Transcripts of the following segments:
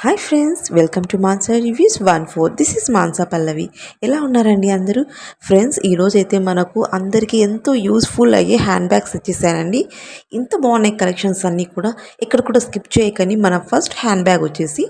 Hi friends, welcome to Mansa reviews 14. This is Mansa Pallavi. ఎలా ఉన్నారండి అందరూ? ఫ్రెండ్స్, ఈరోజు అయితే మనకు అందరికీ ఎంతో యూస్ఫుల్ అయ్యే హ్యాండ్ బ్యాగ్స్ ఇచ్చేసానండి. ఇంత బాగున్నాయి కలెక్షన్స్ అన్నీ కూడా. ఇక్కడ కూడా స్కిప్ చేయకని మన ఫస్ట్ హ్యాండ్ బ్యాగ్ వచ్చేసి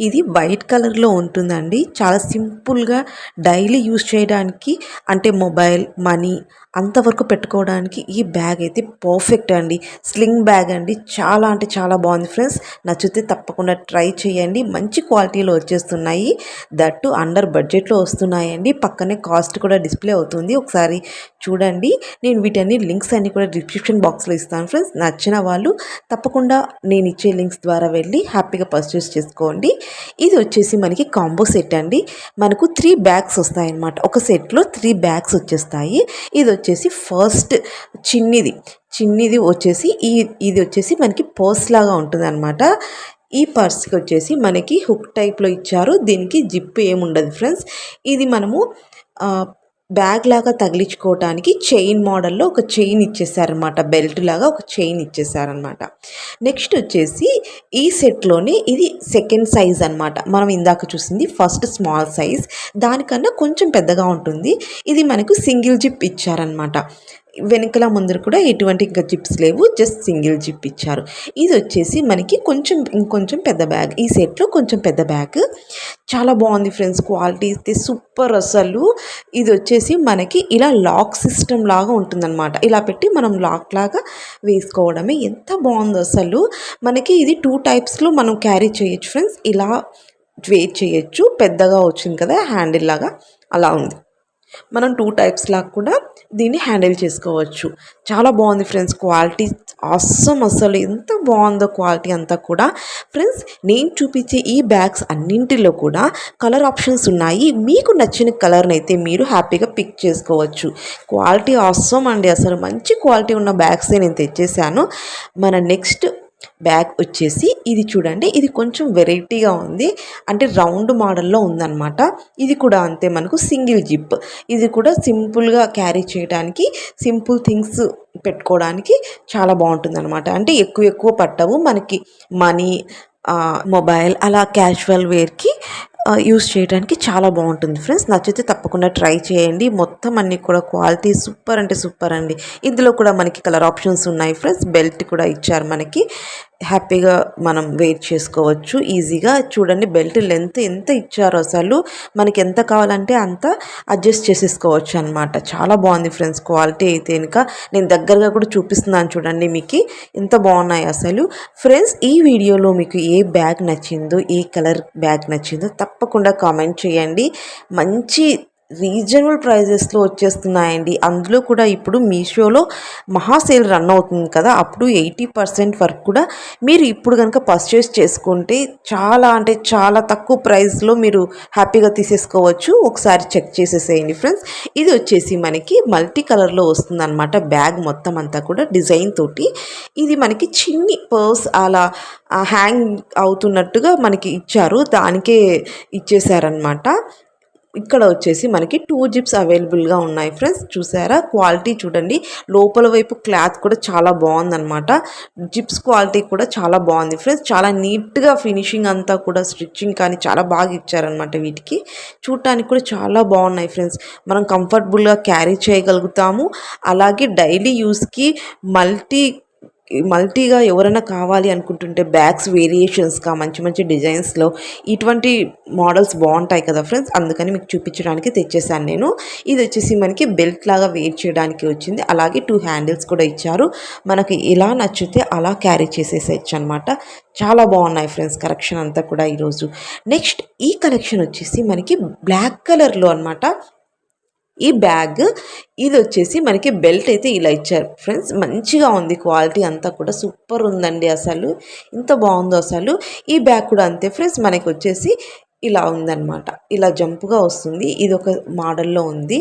ఇది వైట్ కలర్లో ఉంటుందండి. చాలా సింపుల్గా డైలీ యూస్ చేయడానికి, అంటే మొబైల్, మనీ అంతవరకు పెట్టుకోవడానికి ఈ బ్యాగ్ అయితే పర్ఫెక్ట్ అండి. స్లింగ్ బ్యాగ్ అండి. చాలా అంటే చాలా బాగుంది ఫ్రెండ్స్. నచ్చితే తప్పకుండా ట్రై చేయండి. మంచి క్వాలిటీలో వచ్చేస్తున్నాయి, దట్టు అండర్ బడ్జెట్లో వస్తున్నాయండి. పక్కనే కాస్ట్ కూడా డిస్ప్లే అవుతుంది, ఒకసారి చూడండి. నేను వీటన్ని లింక్స్ అన్ని కూడా డిస్క్రిప్షన్ బాక్స్లో ఇస్తాను ఫ్రెండ్స్. నచ్చిన వాళ్ళు తప్పకుండా నేను ఇచ్చే లింక్స్ ద్వారా వెళ్ళి హ్యాపీగా పర్చేస్ చేసుకోండి. ఇది వచ్చేసి మనకి కాంబో సెట్ అండి. మనకు 3 బ్యాగ్స్ వస్తాయన్నమాట. ఒక సెట్లో 3 బ్యాగ్స్ వచ్చేస్తాయి. ఇది వచ్చేసి ఫస్ట్ చిన్నిది వచ్చేసి ఇది వచ్చేసి మనకి పర్స్ లాగా ఉంటుంది అనమాట. ఈ పర్స్కి వచ్చేసి మనకి హుక్ టైప్లో ఇచ్చారు. దీనికి జిప్ ఏముండదు ఫ్రెండ్స్. ఇది మనము బ్యాగ్ లాగా తగిలించుకోవటానికి చైన్ మోడల్లో ఒక చైన్ ఇచ్చేసారనమాట. బెల్ట్ లాగా ఒక చైన్ ఇచ్చేసారనమాట. నెక్స్ట్ వచ్చేసి ఈ సెట్లోనే ఇది సెకండ్ సైజ్ అనమాట. మనం ఇందాక చూసింది ఫస్ట్ స్మాల్ సైజ్, దానికన్నా కొంచెం పెద్దగా ఉంటుంది. ఇది మనకు సింగిల్ జిప్ ఇచ్చారనమాట. వెనకల ముందర కూడా ఎటువంటి ఇంకా జిప్స్ లేవు, జస్ట్ సింగిల్ జిప్ ఇచ్చారు. ఇది వచ్చేసి మనకి ఇంకొంచెం పెద్ద బ్యాగ్. ఈ సెట్లో కొంచెం పెద్ద బ్యాగ్. చాలా బాగుంది ఫ్రెండ్స్. క్వాలిటీ అయితే సూపర్ అసలు. ఇది వచ్చేసి మనకి ఇలా లాక్ సిస్టమ్ లాగా ఉంటుందన్నమాట. ఇలా పెట్టి మనం లాక్ లాగా వేసుకోవడమే. ఎంత బాగుందో అసలు. మనకి ఇది 2 టైప్స్లో మనం క్యారీ చేయొచ్చు ఫ్రెండ్స్. ఇలా వెయిట్ చేయొచ్చు. పెద్దగా వచ్చింది కదా హ్యాండిల్ లాగా, అలా ఉంది. మనం 2 టైప్స్ లాగా కూడా దీన్ని హ్యాండిల్ చేసుకోవచ్చు. చాలా బాగుంది ఫ్రెండ్స్. క్వాలిటీ ఆసమ్ అసలు. ఎంత బాగుందో క్వాలిటీ అంతా కూడా. ఫ్రెండ్స్, నేను చూపించే ఈ బ్యాగ్స్ అన్నింటిలో కూడా కలర్ ఆప్షన్స్ ఉన్నాయి. మీకు నచ్చిన కలర్ని అయితే మీరు హ్యాపీగా పిక్ చేసుకోవచ్చు. క్వాలిటీ ఆసమ్ అండి. అసలు మంచి క్వాలిటీ ఉన్న బ్యాగ్సే నేను తెచ్చేసాను. మన నెక్స్ట్ బ్యాగ్ వచ్చేసి ఇది చూడండి. ఇది కొంచెం వెరైటీగా ఉంది, అంటే రౌండ్ మోడల్లో ఉందన్నమాట. ఇది కూడా అంతే, మనకు సింగిల్ జిప్. ఇది కూడా సింపుల్గా క్యారీ చేయడానికి, సింపుల్ థింగ్స్ పెట్టుకోవడానికి చాలా బాగుంటుంది అనమాట. అంటే ఎక్కువ పట్టవు మనకి. మనీ, మొబైల్ అలా క్యాజువల్ వేర్కి యూస్ చేయడానికి చాలా బాగుంటుంది ఫ్రెండ్స్. నచ్చితే తప్పకుండా ట్రై చేయండి. మొత్తం అన్నీ కూడా క్వాలిటీ సూపర్ అంటే సూపర్ అండి. ఇందులో కూడా మనకి కలర్ ఆప్షన్స్ ఉన్నాయి ఫ్రెండ్స్. బెల్ట్ కూడా ఇచ్చారు మనకి. హ్యాపీగా మనం వెయిట్ చేసుకోవచ్చు ఈజీగా. చూడండి బెల్ట్ లెంత్ ఎంత ఇచ్చారో అసలు. మనకి ఎంత కావాలంటే అంత అడ్జస్ట్ చేసేసుకోవచ్చు అనమాట. చాలా బాగుంది ఫ్రెండ్స్ క్వాలిటీ అయితే. ఇంకా నేను దగ్గరగా కూడా చూపిస్తున్నాను చూడండి మీకు ఎంత బాగున్నాయి అసలు. ఫ్రెండ్స్, ఈ వీడియోలో మీకు ఏ బ్యాగ్ నచ్చిందో, ఏ కలర్ బ్యాగ్ నచ్చిందో తప్పకుండా కామెంట్ చేయండి. మంచి రీజనబుల్ ప్రైజెస్లో వచ్చేస్తున్నాయండి. అందులో కూడా ఇప్పుడు మీషోలో మహా సేల్ రన్ అవుతుంది కదా, అప్పుడు 80% వరకు కూడా మీరు ఇప్పుడు కనుక పర్చేస్ చేసుకుంటే చాలా అంటే చాలా తక్కువ ప్రైస్లో మీరు హ్యాపీగా తీసేసుకోవచ్చు. ఒకసారి చెక్ చేసేసేయండి ఫ్రెండ్స్. ఇది వచ్చేసి మనకి మల్టీ కలర్లో వస్తుంది అనమాట. బ్యాగ్ మొత్తం అంతా కూడా డిజైన్ తోటి. ఇది మనకి చిన్ని పర్స్ అలా హ్యాంగ్ అవుతున్నట్టుగా మనకి ఇచ్చారు, దానికే ఇచ్చేసారనమాట. ఇక్కడ వచ్చేసి మనకి 2 జిప్స్ అవైలబుల్గా ఉన్నాయి ఫ్రెండ్స్. చూసారా క్వాలిటీ చూడండి. లోపల వైపు క్లాత్ కూడా చాలా బాగుందన్నమాట. జిప్స్ క్వాలిటీ కూడా చాలా బాగుంది ఫ్రెండ్స్. చాలా నీట్గా ఫినిషింగ్ అంతా కూడా, స్టిచ్చింగ్ కానీ చాలా బాగా ఇచ్చారనమాట. వీటికి చూడటానికి కూడా చాలా బాగున్నాయి ఫ్రెండ్స్. మనం కంఫర్టబుల్గా క్యారీ చేయగలుగుతాము. అలాగే డైలీ యూస్కి మల్టీగా ఎవరైనా కావాలి అనుకుంటుంటే బ్యాగ్స్ వేరియేషన్స్గా మంచి డిజైన్స్లో ఇటువంటి మోడల్స్ బాగుంటాయి కదా ఫ్రెండ్స్. అందుకని మీకు చూపించడానికి తెచ్చేసాను నేను. ఇది వచ్చేసి మనకి బెల్ట్ లాగా వేర్ చేయడానికి వచ్చింది. అలాగే 2 హ్యాండిల్స్ కూడా ఇచ్చారు. మనకి ఎలా నచ్చితే అలా క్యారీ చేసేసేయచ్చు అనమాట. చాలా బాగున్నాయి ఫ్రెండ్స్ కలెక్షన్ అంతా కూడా ఈరోజు. నెక్స్ట్ ఈ కలెక్షన్ వచ్చేసి మనకి బ్లాక్ కలర్లో అనమాట. ఈ బ్యాగ్ ఇది వచ్చేసి మనకి బెల్ట్ అయితే ఇలా ఇచ్చారు ఫ్రెండ్స్. మంచిగా ఉంది క్వాలిటీ అంతా కూడా సూపర్ ఉందండి అసలు. ఇంత బాగుందో అసలు. ఈ బ్యాగ్ కూడా అంతే ఫ్రెండ్స్. మనకి వచ్చేసి ఇలా ఉందన్నమాట. ఇలా జంపుగా వస్తుంది. ఇది ఒక మోడల్లో ఉంది.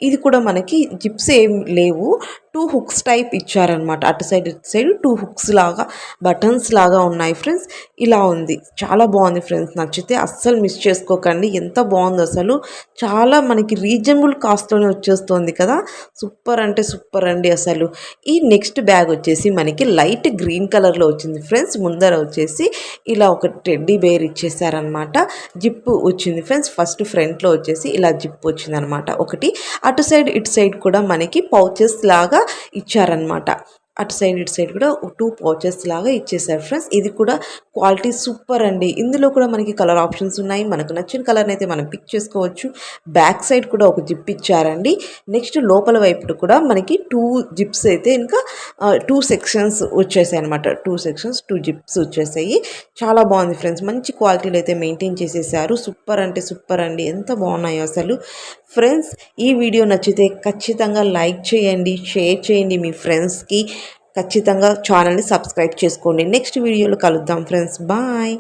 ఇది కూడా మనకి జిప్స్ ఏం లేవు, 2 హుక్స్ టైప్ ఇచ్చారనమాట. అటు సైడ్ ఇటు సైడ్ 2 హుక్స్ లాగా బటన్స్ లాగా ఉన్నాయి ఫ్రెండ్స్. ఇలా ఉంది. చాలా బాగుంది ఫ్రెండ్స్. నచ్చితే అస్సలు మిస్ చేసుకోకండి. ఎంత బాగుందో అసలు. చాలా మనకి రీజనబుల్ కాస్ట్‌లోనే వచ్చేస్తుంది కదా! సూపర్ అంటే సూపర్ అండి అసలు. ఈ నెక్స్ట్ బ్యాగ్ వచ్చేసి మనకి లైట్ గ్రీన్ కలర్‌లో వచ్చింది ఫ్రెండ్స్. ముందర వచ్చేసి ఇలా ఒక టెడ్డీ బేర్ ఇచ్చేసారనమాట. జిప్ వచ్చింది ఫ్రెండ్స్. ఫస్ట్ ఫ్రంట్‌లో వచ్చేసి ఇలా జిప్ వచ్చిందనమాట ఒకటి. అటు సైడ్ ఇటు సైడ్ కూడా మనకి పౌచెస్ లాగా ఇచ్చారనమాట. అటు సైడ్ ఇటు సైడ్ కూడా 2 పౌచెస్ లాగా ఇచ్చేసారు ఫ్రెండ్స్. ఇది కూడా క్వాలిటీ సూపర్ అండి. ఇందులో కూడా మనకి కలర్ ఆప్షన్స్ ఉన్నాయి. మనకు నచ్చిన కలర్‌ని అయితే మనం పిక్ చేసుకోవచ్చు. బ్యాక్ సైడ్ కూడా ఒక జిప్ ఇచ్చారండి. నెక్స్ట్ లోపల వైపు కూడా మనకి 2 జిప్స్ అయితే ఇంకా 2 సెక్షన్స్ వచ్చేసాయి అనమాట. 2 సెక్షన్స్ 2 జిప్స్ వచ్చేసాయి. చాలా బాగుంది ఫ్రెండ్స్. మంచి క్వాలిటీలో అయితే మెయింటైన్ చేసేసారు. సూపర్ అంటే సూపర్ అండి. ఎంత బాగున్నాయో అసలు. ఫ్రెండ్స్ ఈ వీడియో నచ్చితే ఖచ్చితంగా లైక్ చేయండి, షేర్ చేయండి మీ ఫ్రెండ్స్కి. ఖచ్చితంగా ఛానల్ని సబ్స్క్రైబ్ చేసుకోండి. నెక్స్ట్ వీడియోలో కలుద్దాం ఫ్రెండ్స్. బాయ్.